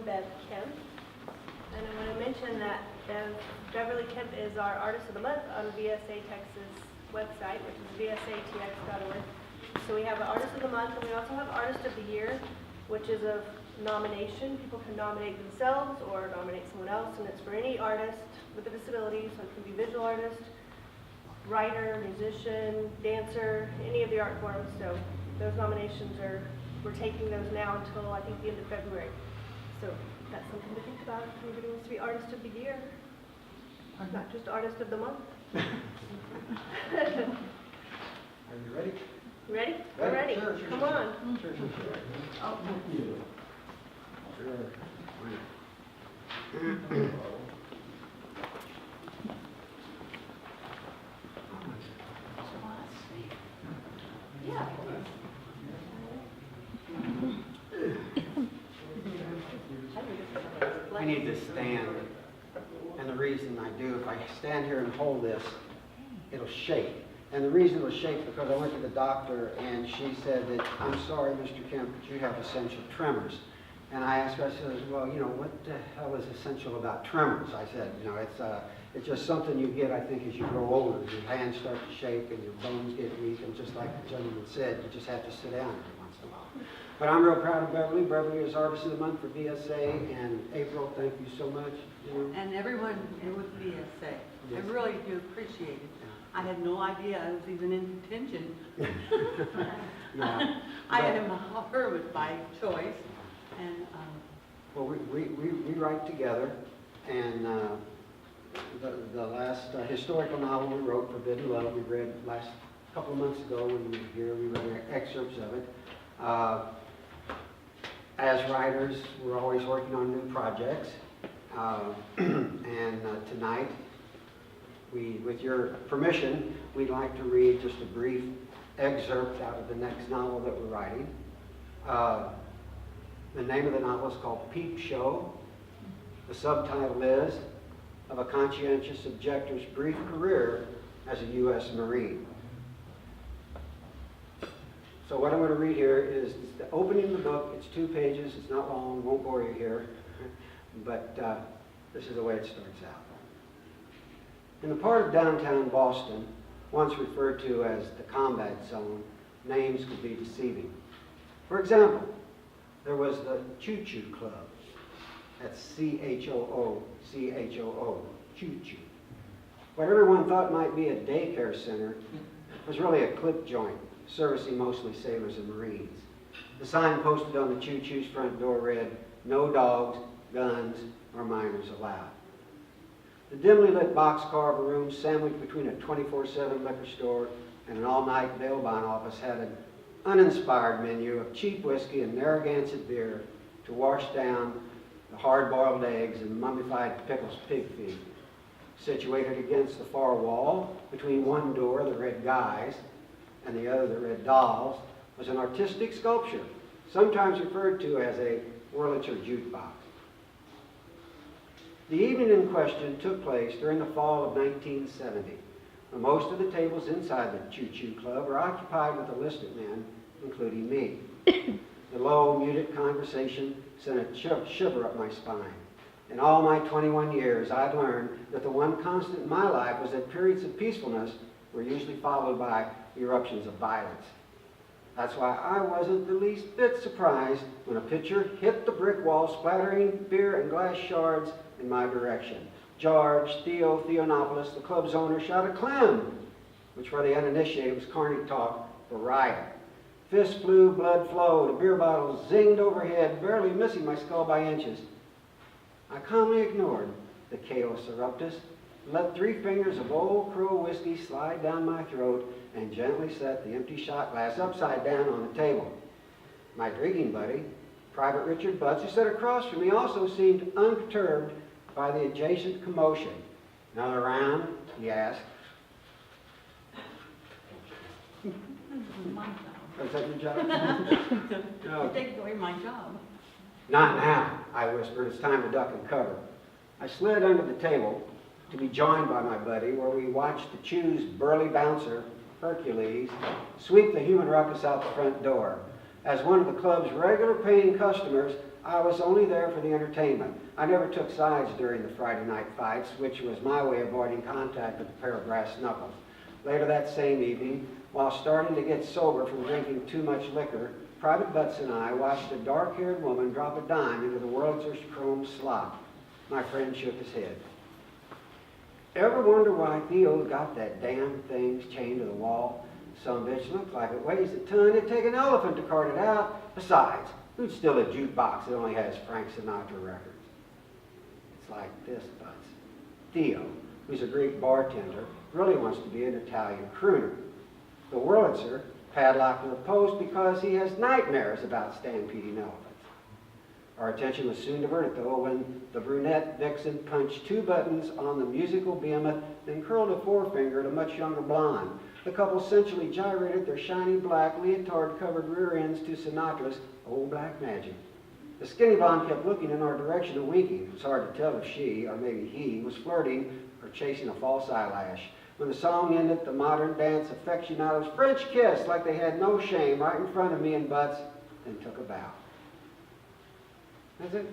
Bev Kemp, and I want to mention that Beverly Kemp is our Artist of the Month on VSA Texas website, which is vsatx.org. So we have an Artist of the Month, and we also have Artist of the Year, which is a nomination. People can nominate themselves or nominate someone else, and it's for any artist with a disability, so it can be visual artist, writer, musician, dancer, any of the art forms. So those nominations we're taking those now until I think the end of February. So that's something to think about if anybody wants to be Artist of the Year, not just Artist of the Month. Are you ready? Ready? We're ready. Sure. Come on. Sure. Oh. Sure. Yeah. I need to stand, and the reason I do, if I stand here and hold this, it'll shake. And the reason it'll shake because I went to the doctor and she said that, I'm sorry, Mr. Kemp, but you have essential tremors. And I asked her, I said, well, you know, what the hell is essential about tremors? I said, you know, it's just something you get, I think, as you grow older. Your hands start to shake and your bones get weak, and just like the gentleman said, you just have to sit down every once in a while. But I'm real proud of Beverly. Beverly is Artist of the Month for VSA, and April, thank you so much. You know. And everyone with VSA. Yes. I really do appreciate it. I had no idea I was even in contention. Yeah. I am her with my choice. And well, we write together, and the last historical novel we wrote, Forbidden Love, we read last couple of months ago when we were here. We read excerpts of it. As writers, we're always working on new projects, and tonight, with your permission, we'd like to read just a brief excerpt out of the next novel that we're writing. The name of the novel is called Peep Show. The subtitle is Of a Conscientious Objector's Brief Career as a U.S. Marine. So what I'm going to read here is the opening of the book. It's 2 pages. It's not long. Won't bore you here. But this is the way it starts out. In the part of downtown Boston, once referred to as the combat zone, names could be deceiving. For example, there was the Choo Choo Club. That's C-H-O-O, C-H-O-O, Choo Choo. What everyone thought might be a daycare center was really a clip joint, servicing mostly sailors and Marines. The sign posted on the Choo Choo's front door read, "No dogs, guns, or minors allowed." The dimly lit boxcar of a room sandwiched between a 24/7 liquor store and an all-night bail bond office had an uninspired menu of cheap whiskey and Narragansett beer to wash down the hard-boiled eggs and mummified pickles pig feed. Situated against the far wall, between one door, the Red Guys, and the other, the Red Dolls, was an artistic sculpture, sometimes referred to as a Wurlitzer jukebox. The evening in question took place during the fall of 1970, when most of the tables inside the Choo Choo Club were occupied with enlisted men, including me. The low, muted conversation sent a shiver up my spine. In all my 21 years, I'd learned that the one constant in my life was that periods of peacefulness were usually followed by eruptions of violence. That's why I wasn't the least bit surprised when a pitcher hit the brick wall, splattering beer and glass shards in my direction. George Theonopoulos, the club's owner, shouted "Clem," which for the uninitiated was Carney talk for riot. Fists flew, blood flowed, a beer bottle zinged overhead, barely missing my skull by inches. I calmly ignored the chaos eruptus, let 3 fingers of Old Crow whiskey slide down my throat, and gently set the empty shot glass upside down on the table. My drinking buddy, Private Richard Butts, who sat across from me, also seemed unperturbed by the adjacent commotion. "Another round?" he asked. my Is that your job? job. No. You take away my job. "Not now," I whispered. "It's time to duck and cover." I slid under the table to be joined by my buddy, where we watched the Chew's burly bouncer, Hercules, sweep the human ruckus out the front door. As one of the club's regular paying customers, I was only there for the entertainment. I never took sides during the Friday night fights, which was my way of avoiding contact with a pair of brass knuckles. Later that same evening, while starting to get sober from drinking too much liquor, Private Butts and I watched a dark-haired woman drop a dime into the Wurlitzer's chrome slot. My friend shook his head. Ever wonder why Theo got that damn thing chained to the wall? Some bitch looks like it weighs a ton. It'd take an elephant to cart it out. Besides, who'd steal a jukebox that only has Frank Sinatra records? It's like this, Butts. Theo, who's a Greek bartender, really wants to be an Italian crooner. The Wurlitzer padlocked to the post because he has nightmares about stampeding elephants. Our attention was soon diverted, though, when the brunette vixen punched 2 buttons on the musical behemoth, then curled a forefinger at a much younger blonde. The couple sensually gyrated their shiny black leotard-covered rear ends to Sinatra's Old Black Magic. The skinny blonde kept looking in our direction and winking. It was hard to tell if she, or maybe he, was flirting or chasing a false eyelash. When the song ended, the modern dance aficionados French kissed like they had no shame right in front of me and Butts, and took a bow. That's it.